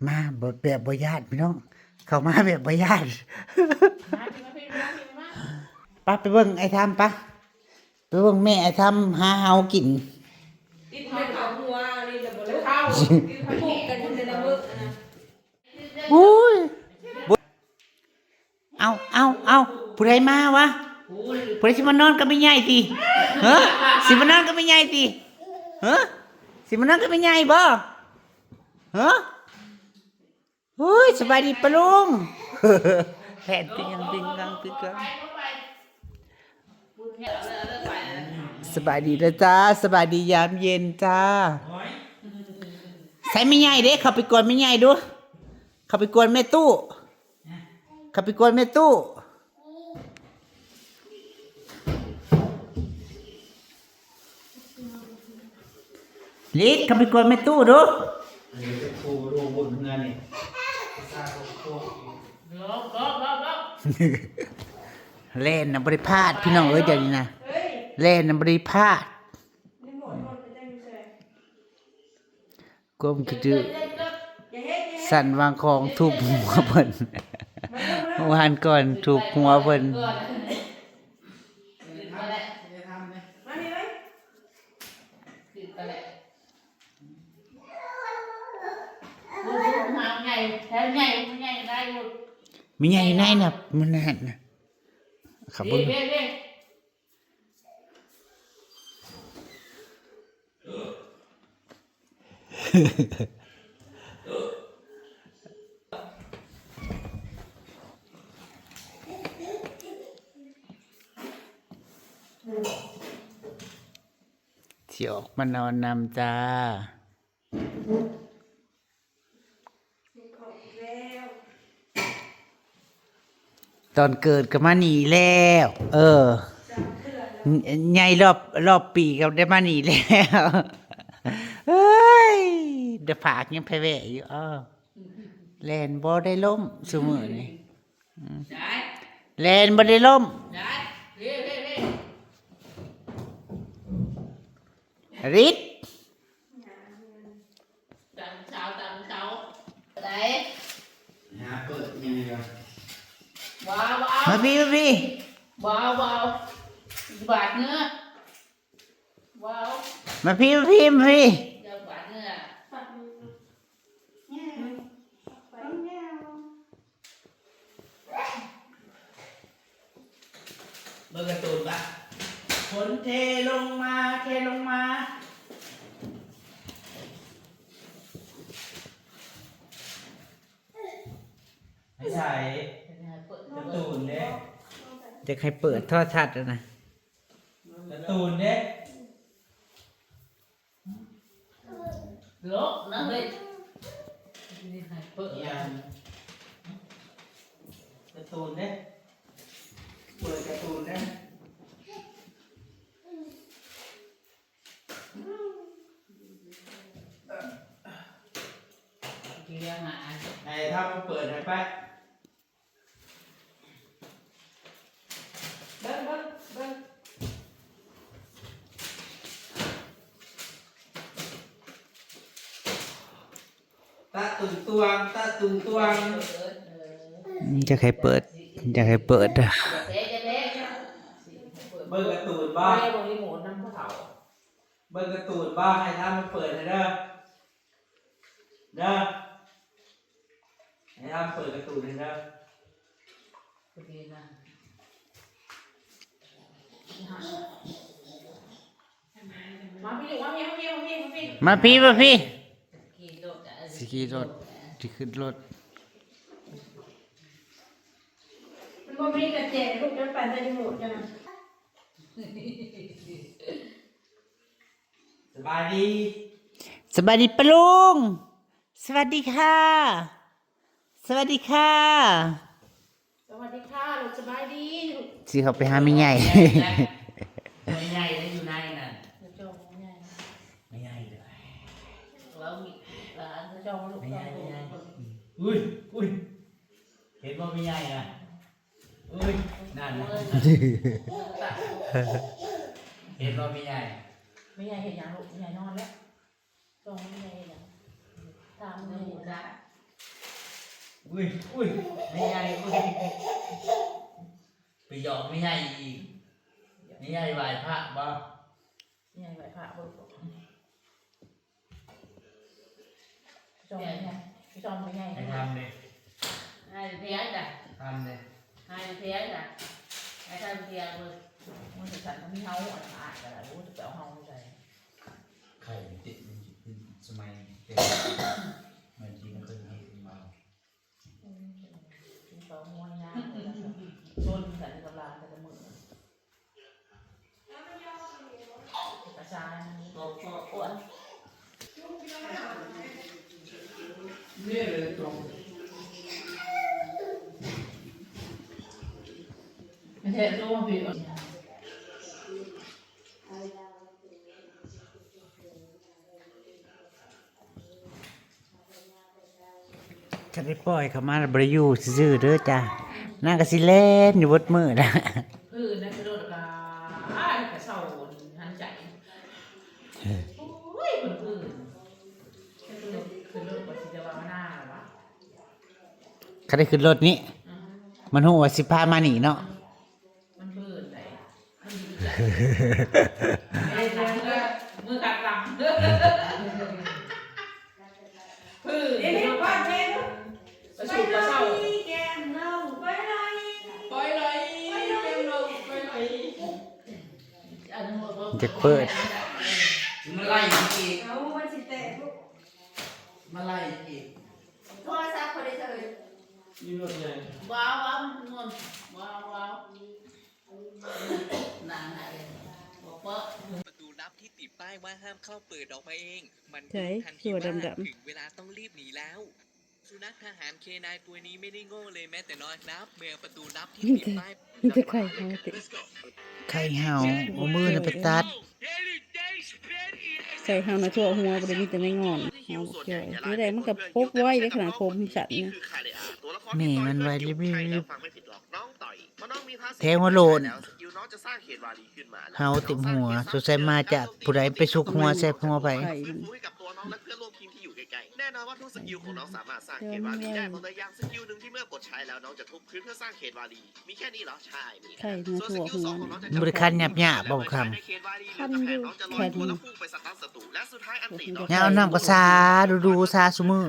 มาแบบบ่ญาติพี่น้องเข้ามาแบบบ่ญาติปะไปเบิ่งไอ้ทำปะไปเบิ่งแม่ไอ้ทำหาเฮากินกินข้าวขาวหัวนี่จะบ่เลยข้าวกินข้าวกันในน้ำมึกนะ อุ้ยเอาผู้ใดมาวะผู้ใดสิมานอนก็ไม่ใหญ่ติเฮ้อสิมานอนก็ไม่ใหญ่ติเฮ้อสิมานอนก็ไม่ใหญ่บ่เฮ้อเฮ้ยสบายดีปะลุงแผ่นติงติงกังติงกังสบายดีนะจ้าสบายดียามเย็นจ้าใส่ไม่ใหญ่เด้เข้าไปกวนไม่ใหญ่ดูเข้าไปกวนแม่ตู้เข้าไปกวนแม่ตู้ลิศเข้าไปกวนแม่ตู้ดูเล่นนะบริพาทพี่น้องเอ้ยเดี๋ยวนี้นะเล่นนะบริพาทก้มกระดือสั่นวางของทุบหัวเพิ่นวานก่อนทุบหัวเพิ่นมีใหญ่ไหนน่ะมันนั่นน่ะขับเบิ่งที่ออกมานอนนำจ้าตอนเกิดก็มาหนีแล้วใหญ่รอบปีก็ได้มาหนีแล้วเฮ้ยเดี๋ยวผากยังแพ้แวะอยู่แลนบ่ได้ล้มเสมอนี่แลนบ่ได้ล้มริดมาพี่ว้าวบาดเนื้อว้าวมาพี่จะบาดเนื้อเบิ่งการ์ตูนปะฝนเทลงมาไม่ใช่การ์ตูนเด้จะใครเปิดทอดชัดแล้วนะการ์ตูนเด้โลกนะเฮ้ยเปิดการ์ตูนเด้เปิดการ์ตูนเด้ไอ้ถ้ามาเปิดให้ไปเบิ้งตาตุ่งตวงจะใครเปิดอ่ะเบิ่งการ์ตูนบ้างเบิ่งการ์ตูนบ้างให้ถ้ามาเปิดให้เด้อให้ถ้าเปิดการ์ตูนให้เด้อมาพี่สกีรถที่ขึ้นรถมันบ่มีกระเจี๊ยบลูกจะปั่นได้หมดจังนะสบายดีปะลุงสวัสดีค่ะสวัสดีค่ะลูกสบายดีสิเขาไปหาไม่ใหญ่ไม่ใหญ่แล้วอยู่ในน่ะไม่ใหญ่เลยแล้วมีหลานจะจองลูกไม่ใหญ่อุ้ยเห็นว่าไม่ใหญ่อ่ะอุ้ยนั่นเห็นว่าไม่ใหญ่ไม่ใหญ่เห็นยังลูกไม่ใหญ่นอนแล้วจองไม่ใหญ่เห็นยังตามไม่ใหญ่ อุ้ยอุ้ยไม่ใหญ่อุ้ยไปหยอกไม่ใหญ่อีกไม่ใหญ่ไหวพระบ่ ใหญ่ไหวพระบ่จอมใหญ่จอมใหญ่ ให้ทำเลย ให้เทียจ้ะ ทำเลย ให้เทียจ้ะให้ทำเทียเลยมันจะสั่นทำให้เฮาอ่านกันแหละรู้จะเอาเฮาใส่ ไข่ติดสมัยเด็กมันทีมันเคยมีมา สองม้วนยาวชนกันกับลานแต่ละมือกระชายอ้วนนี่เลยตรงไม่ใช่ตัวมันผิด จะได้ปล่อยเขามาบริยูซื่อๆเด้อจ้ะนางก็สิเล่นอยู่บดมือนะ นั่นคือโดดกากระเช้าหันใจโอ้ยคนอื่นคือโดดกว่าสิจะว่าหน้าวะ เขาได้ขึ้นรถนี้ มันหัวสิพามาหนีเนาะ มันเบื่อไหนมันดีใจมือขัดหลังพื้นประชุมกระเช้าไปเลยแกมเราไปเลย จะเปิด มาไล่อีก เอามันสิแตกลูก มาไล่อีก โทรศัพท์พอดีเลย นี่รถใหญ่ ว้าวว้าวมันงอนว้าวว้าวนานไหนบอกว่า ประตูลับที่ติดป้ายว่าห้ามเข้าเปิดออกมาเอง มัน ใช่ ทันที ตัว ว่า ดำๆ ถึงเวลาต้องรีบหนีแล้ว สุนัขทหารเคนายตัวนี้ไม่ได้โง่เลยแม้แต่น้อยครับเมื่อประตูลับที่ติดป้าย มันจะไข่เฮาติ ไข่เห่าเอามือน่ะไปตัด ใส่เฮานะทั่วหัวบ่ได้มีแต่ไม่งอนเฮาเกี่ยวนี่แหละมันก็พกไว้ในขนาดผมฉันนะ แม่มันไว้รีบ ฟังไม่ผิดหรอกน้องต่อยเพราะน้องมีภาษี แทงหัวโลน แล้วสกิลน้องจะสร้างเขตวารีขึ้นมา เห่าเต็มหัวสงสัยมาจากผู้ใดไปสุกหัวแซ่บหัวไป ไข่มัน ให้กับตัวน้องและเพื่อนร่วมทีมที่อยู่ใกล้ๆแน่นอนว่าทุกสกิลของน้องสามารถสร้างเขตวารีได้หมดเลยอย่างสกิลหนึ่งที่เมื่อกดใช้แล้วน้องจะทุบพื้นเพื่อสร้างเขตวารีมีแค่นี้เหรอใช่มี ไข่มา ส่วนส ทั่ว กิล หัว สองของน้องจะ บริการหยาบๆบอกคำ ในเขตวารีเหลือแต่แผ่นน้องจะลอยตัวแล้วพุ่งไปสตันศัตรูและสุดท้ายอันติน้อง อย่าเอาน้ำก็ซาดูซาซุมือ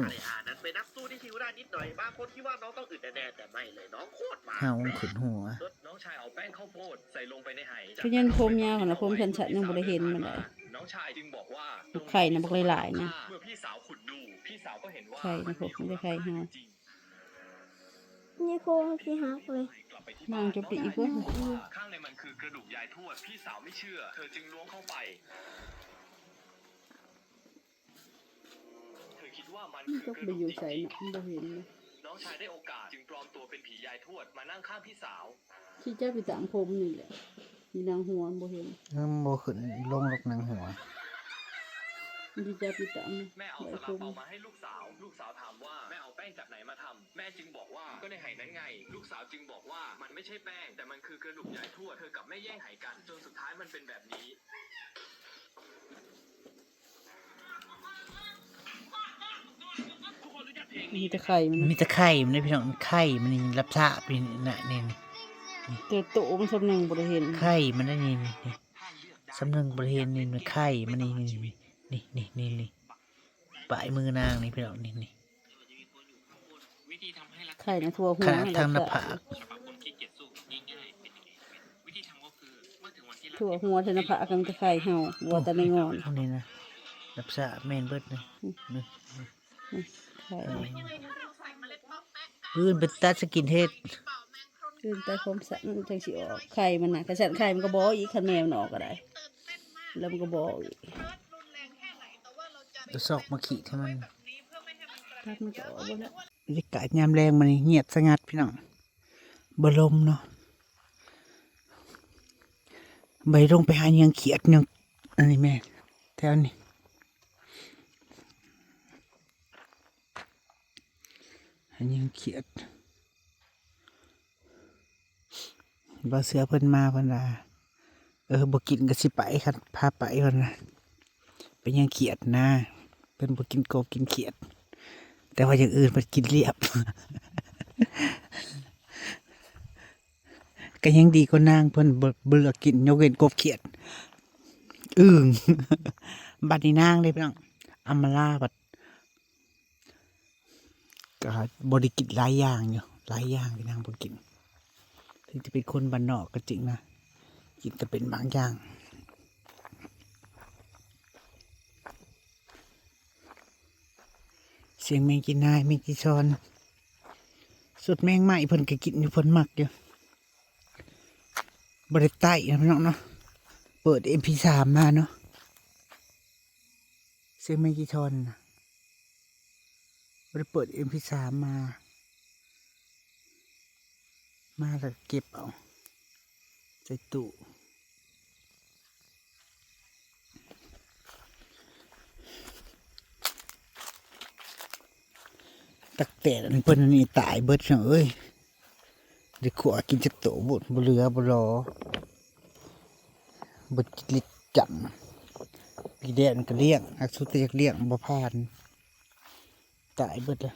นั้นเป็นนักสู้ที่คิวได้นิดหน่อยบางคนคิดว่าน้องต้องอึดแน่ๆแต่ไม่เลยน้องโคตรมา เห่าขึ้นหัว น้องชายเอาแป้งข้าวโพดใส่ลงไปในไห เพราะยันผมยาวขนาดผมฉันยังบ่ได้เห็นมันได้ น้องชายจึงบอกว่า ไข่น่ะบักหลายๆนะ เมื่อพี่สาวขุดดูพี่สาวก็เห็นว่า ไข่นะผมไม่ได้ไข่เฮา นี่โค้งที่ฮักเลย กลับไปที่ นาง บ้าน จะปรีเพิ่น ข้างในมันคือกระดูกยายทวดพี่สาวไม่เชื่อ เธอจึงล้วงเข้าไปเธอคิดว่ามันคื ก็ อกระ ไป ดูก อยู่ จ ใส่ ริง น่ะมันบ่เห็นนะ ๆน้องชายได้โอกาสจึงปลอมตัวเป็นผียายทวดมานั่งข้างพี่สาว ที่เจ้าไปตามผมนี่แหละมีนางหัวมันบ่เห็น โบขึ้นลงลกนางหัว ที่เจ้าไปตามนะ แม่เอา ไว้ ส ผ ลาม เปามาให้ลูกสาว ลูกสาวถามว่าแม่เอาแป้งจากไหนมาทำแม่จึงบอกว่าก็ในไหนั้นไง ลูกสาวจึงบอกว่ามันไม่ใช่แป้ง แต่มันคือกระดูกยายทวดเธอกับแม่แย่งไหกัน จนสุดท้ายมันเป็นแบบนี้ มีแต่ไข่มัน มี นะ แต่ไข่มันนะพี่น้องไข่มันนี่รับทราบนี่น่ะนี่ แต่โตมันสำนึงบ่ได้เห็น ไข่มันนั่นนี่สำนึงบริเวณนี่มันไข่มันนี่ปลายมือนางนี่พี่น้องนี่ วิธีทำให้รัก ไข่นะทั่วหั ข ว นาดทางหน้าผาก ฉบับคนขี้เกียจสู้ง่ายๆเป็นยังไงวิธีทำก็คือเมื่อถึงวันที่รัก ทั่วหัวธนภากันจะไข่เห่าวัวแต่ไม่งอน พวกนี้นะรับทราบแม่นเบิดเลยนี่ ไข่ พื้นเป็นตัดสกินเฮด ขึ้นใต้ผมสันจังสิออกไข่มันน่ะกระสันไข่มันก็บ่อีกคันแมวมันออกก็ได้ แล้วมันก็บ่อีก ตัวซอกมาขี่ที่มัน ถ้ามันก็ออกบ่แล้ว บรรยากาศยามแรงมันนี่เงียบสงัดพี่น้องบลมเนาะใบลงไปหายังเขียดยังอันนี้แม่แถวนี้หายังเขียดบ่เสือเพิ่นมาเพิ่นว่าบ่กินก็สิไปครับพาไปเพิ่นน่ะเป็นยังเขียดนะเพิ่นบ่กินกบกินเขียด แต่ว่าอย่างอื่นเพิ่นกินเรียบ ก็ยังดีกว่านางเพิ่นเบื่อกินยกเว้นกบเขียดอึ่ง บัดนี้นางเลยพี่น้องอำมาลาบัดก็บริกินหลายอย่างอยู่หลายอย่างที่นางบ่กินถึงจะเป็นคนบ้านนอกก็จริงนะกินแต่เป็นบางอย่างเสียงแมงกินนายแมงกินซอนสุดแมงไหม้เพิ่นก็กินอยู่เพิ่นมักอยู่บริใต้นะพี่น้องเนาะเปิด MP3 มาเนาะเสียงแมงกินซอนนะบริเปิด MP3 มาแล้วเก็บเอาใส่ตู้ตักแต่อันเพิ่นอันนี้ตายเบิดเนาะเอ้ยเดี๋ยวขวกินจักโตบุดบ่เหลือบ่รอบ่ลิดจังพี่แดนก็เลี้ยงอักสุดแต่อยากเลี้ยงบ่ผ่านตายเบิดละ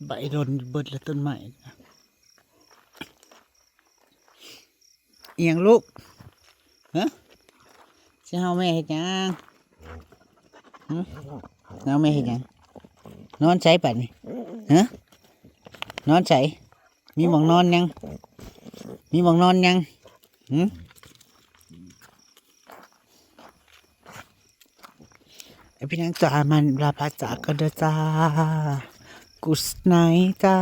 ใบรนเบิดแล้วต้นไม้เอียงลูกฮะสิเฮาแม่เฮ็ดหยังเฮาแม่เฮ็ดหยังนอนใส่ปัดนี่ฮะนอนใส่มีหมองนอนยังมีหมองนอนยังไอพี่นางจ๋ามันลาพาจากกันเด้อจ้ากุสไนจ้า